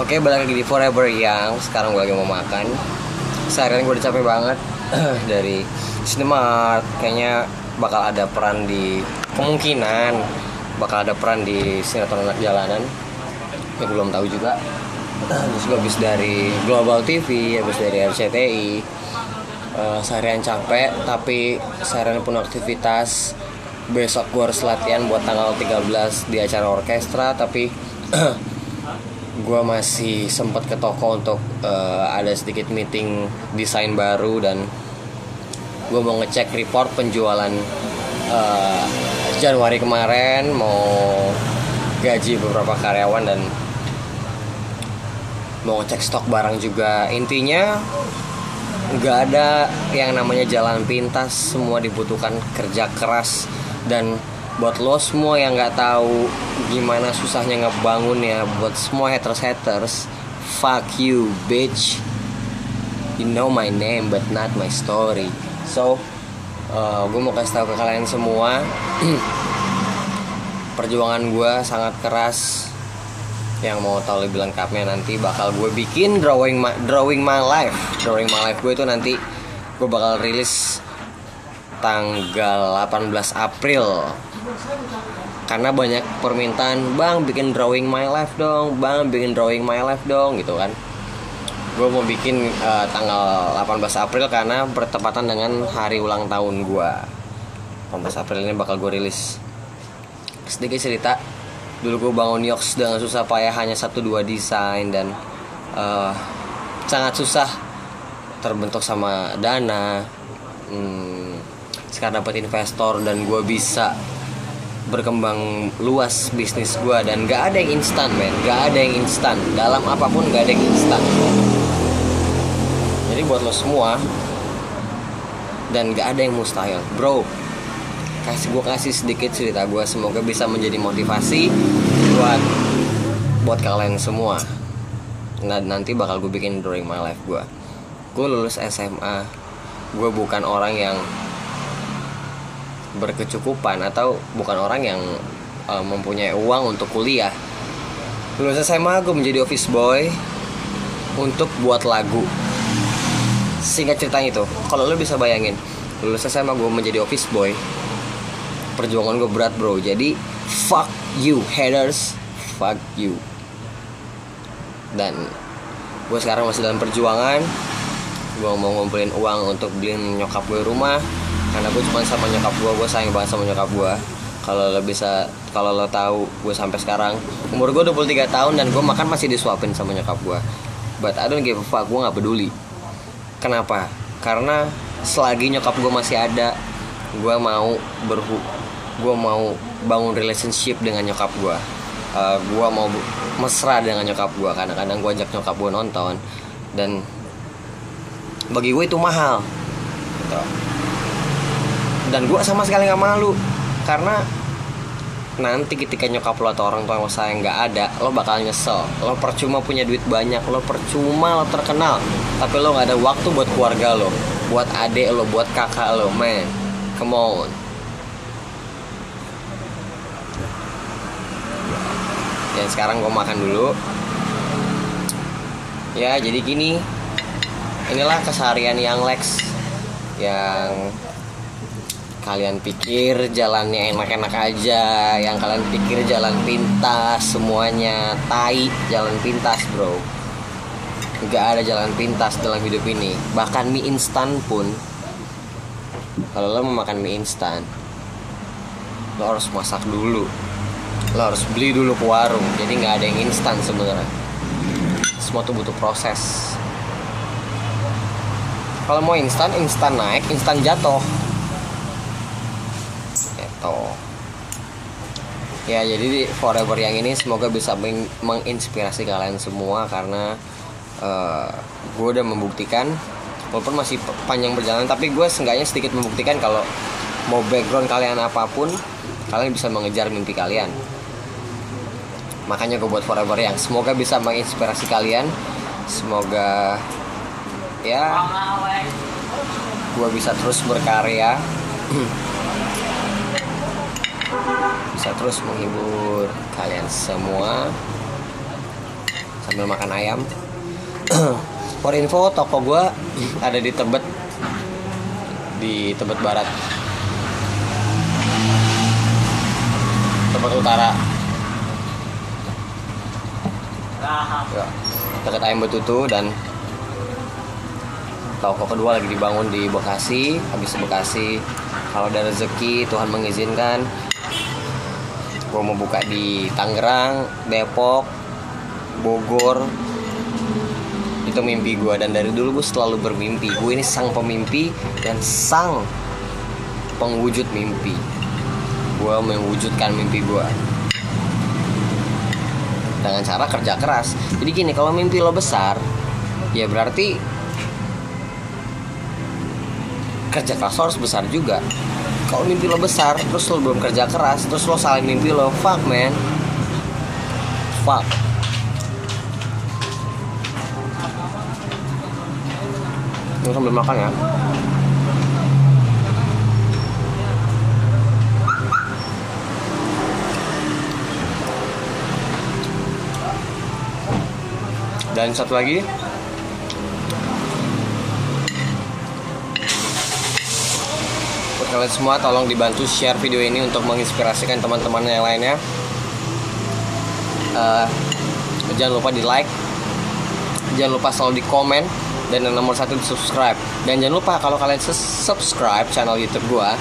Oke, balik lagi di Forever Young. Sekarang gue lagi mau makan. Seharian gue udah capek banget. Dari Cinemark kayaknya bakal ada peran di, kemungkinan bakal ada peran di sinetron anak jalanan. Ya belum tahu juga. Terus gue habis dari Global TV, habis dari RCTI. Seharian capek, tapi seharian penuh aktivitas. Besok gue harus latihan buat tanggal 13 di acara orkestra, tapi gue masih sempat ke toko untuk ada sedikit meeting desain baru, dan gue mau ngecek report penjualan Januari kemarin, mau gaji beberapa karyawan, dan mau ngecek stok barang juga. Intinya nggak ada yang namanya jalan pintas, semua dibutuhkan kerja keras. Dan buat lo semua yang nggak tahu gimana susahnya ngebangun ya, buat semua haters, fuck you bitch, you know my name but not my story. So gue mau kasih tahu ke kalian semua, perjuangan gue sangat keras. Yang mau tahu lebih lengkapnya nanti bakal gue bikin drawing my life gue itu nanti gue bakal rilis tanggal 18 April. Karena banyak permintaan, bang bikin drawing my life dong, gitu kan. Gue mau bikin tanggal 18 April karena bertepatan dengan hari ulang tahun gue. 18 April ini bakal gue rilis. Sedikit cerita, dulu gue bangun Yoks dengan susah payah, hanya 1-2 desain, dan sangat susah terbentuk sama dana. Sekarang dapat investor dan gue bisa berkembang luas bisnis gue. Dan gak ada yang instan, men. Gak ada yang instan. Dalam apapun gak ada yang instan. Jadi buat lo semua, dan gak ada yang mustahil, bro. Gue kasih sedikit cerita gue, semoga bisa menjadi motivasi buat kalian semua. Nah, nanti bakal gue bikin drawing my life gue. Gue lulus SMA. Gue bukan orang yang berkecukupan, atau bukan orang yang mempunyai uang untuk kuliah. Lulus SMA gue menjadi office boy untuk buat lagu. Singkat ceritanya itu, kalau lo bisa bayangin, lulus SMA gue menjadi office boy, perjuangan gue berat, bro. Jadi fuck you haters, fuck you. Dan gue sekarang masih dalam perjuangan. Gue mau ngumpulin uang untuk beliin nyokap gue rumah, karena gue cuma sama nyokap gue sayang banget sama nyokap gue. Kalau lo tahu, gue sampai sekarang umur gue 23 tahun dan gue makan masih disuapin sama nyokap gue. But I don't give a fuck, gue gak peduli. Kenapa? Karena selagi nyokap gue masih ada, gue mau bangun relationship dengan nyokap gue. Gue mau mesra dengan nyokap gue. Kadang-kadang gue ajak nyokap gue nonton, dan bagi gue itu mahal gitu. Dan gue sama sekali gak malu, karena nanti ketika nyokap lo atau orang tua lo sayang gak ada, lo bakal nyesel. Lo percuma punya duit banyak, lo percuma lo terkenal, tapi lo gak ada waktu buat keluarga lo, buat adik lo, buat kakak lo. Man, come on. Dan sekarang gue makan dulu. Ya, jadi gini, inilah keseharian yang Lex, yang kalian pikir jalannya enak-enak aja, yang kalian pikir jalan pintas, semuanya tai. Jalan pintas, bro, gak ada jalan pintas dalam hidup ini. Bahkan mie instan pun, kalau lo mau makan mie instan, lo harus masak dulu, lo harus beli dulu ke warung. Jadi gak ada yang instan sebenarnya. Semua tuh butuh proses. Kalau mau instan naik, instan jatuh. Gitu. Ya, jadi di Forever yang ini semoga bisa menginspirasi kalian semua, karena gue udah membuktikan, walaupun masih panjang berjalan, tapi gue seenggaknya sedikit membuktikan kalau mau background kalian apapun, kalian bisa mengejar mimpi kalian. Makanya gue buat Forever yang semoga bisa menginspirasi kalian. Semoga ya gue bisa terus berkarya, bisa terus menghibur kalian semua. sambil makan ayam. For info, toko gue ada di Tebet Barat, Tebet Utara, ya, dekat ayam betutu. Dan toko kedua lagi dibangun di Bekasi. Habis Bekasi, kalau ada rezeki Tuhan mengizinkan, gue mau buka di Tangerang, Depok, Bogor. Itu mimpi gue, dan dari dulu gue selalu bermimpi. Gue ini sang pemimpi dan sang pengwujud mimpi. Gue mewujudkan mimpi gue dengan cara kerja keras. Jadi gini, kalau mimpi lo besar, ya berarti kerja keras lo harus besar juga. Kalau mimpi lo besar terus lo belum kerja keras, terus lo salahin mimpi lo, fuck man, fuck. Gue sambil makan ya. Dan satu lagi, buat kalian semua, tolong dibantu share video ini untuk menginspirasikan teman-teman yang lainnya. Jangan lupa di like, jangan lupa selalu di komen, dan yang nomor 1 di subscribe. Dan jangan lupa kalau kalian subscribe channel YouTube gua,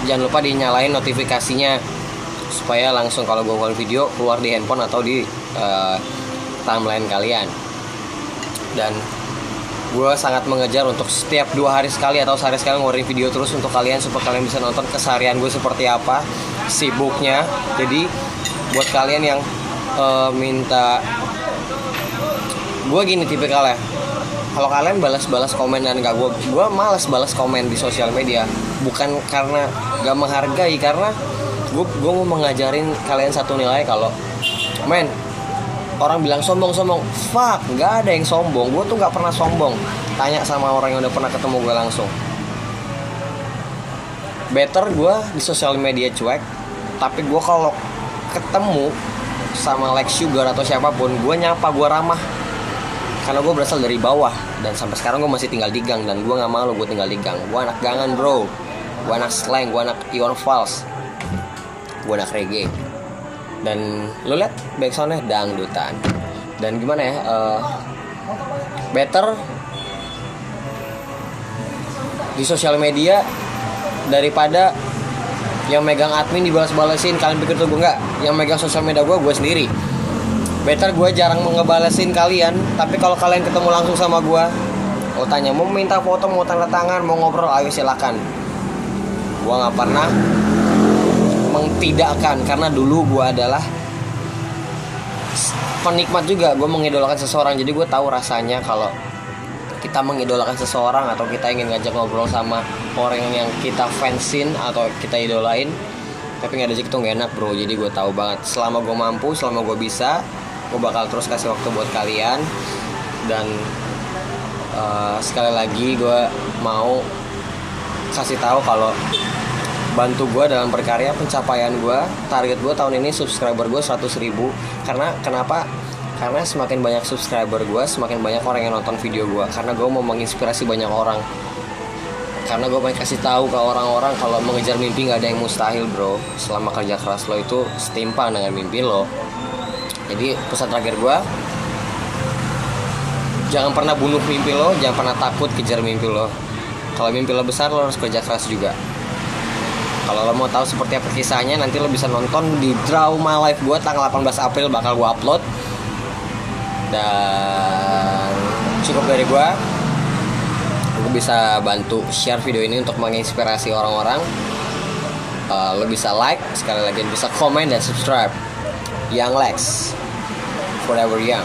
jangan lupa dinyalain notifikasinya supaya langsung kalau gua upload video keluar di handphone atau di timeline kalian. Dan gua sangat mengejar untuk setiap 2 hari sekali atau sehari sekali ngeluarin video terus untuk kalian, supaya kalian bisa nonton keseharian gue seperti apa, sibuknya. Jadi buat kalian yang minta, gue gini tipikalnya, kalau kalian balas-balas komen dan gak gue malas balas komen di sosial media. Bukan karena gak menghargai, karena gue mau mengajarin kalian satu nilai. Kalau men, orang bilang sombong, fuck, gak ada yang sombong. Gue tuh gak pernah sombong. Tanya sama orang yang udah pernah ketemu gue langsung. Better gue di sosial media cuek, tapi gue kalau ketemu sama Lex Sugar atau siapapun, gue nyapa, gue ramah. Karena gue berasal dari bawah, dan sampai sekarang gue masih tinggal di gang, dan gue gak malu gue tinggal di gang. Gue anak gangan bro, gue anak slang, gue anak Iwan Fals, gue anak reggae. Dan lo liat backsoundnya dangdutan. Dan gimana ya, better di sosial media daripada yang megang admin dibalas-balasin. Kalian pikir tuh gue nggak? Yang megang sosial media gue sendiri. Better gue jarang ngebalesin kalian, tapi kalau kalian ketemu langsung sama gue, lo tanya mau minta foto, mau tanda tangan, mau ngobrol, ayo silakan. Gue nggak pernah mengtidakkan, karena dulu gue adalah penikmat juga. Gue mengidolakan seseorang, jadi gue tahu rasanya kalau kita mengidolakan seseorang atau kita ingin ngajak ngobrol sama orang yang kita fansin atau kita idolain, tapi nggak ada itu nggak enak bro. Jadi gue tahu banget, selama gue mampu, selama gue bisa, gue bakal terus kasih waktu buat kalian. Dan sekali lagi gue mau kasih tahu kalau bantu gue dalam berkarya. Pencapaian gue, target gue tahun ini subscriber gue 100.000. Karena kenapa? Karena semakin banyak subscriber gue, semakin banyak orang yang nonton video gue. Karena gue mau menginspirasi banyak orang. Karena gue pengen kasih tahu ke orang-orang kalau mengejar mimpi nggak ada yang mustahil bro. Selama kerja keras lo itu setimpang dengan mimpi lo. Jadi pesan terakhir gue, jangan pernah bunuh mimpi lo, jangan pernah takut kejar mimpi lo. Kalau mimpi lo besar, lo harus kerja keras juga. Kalau lo mau tahu seperti apa kisahnya, nanti lo bisa nonton di drama live gue tanggal 18 April bakal gue upload. Dan cukup dari gue bisa bantu share video ini untuk menginspirasi orang-orang. Lo bisa like, sekali lagi bisa komen dan subscribe. Young Lex, forever young.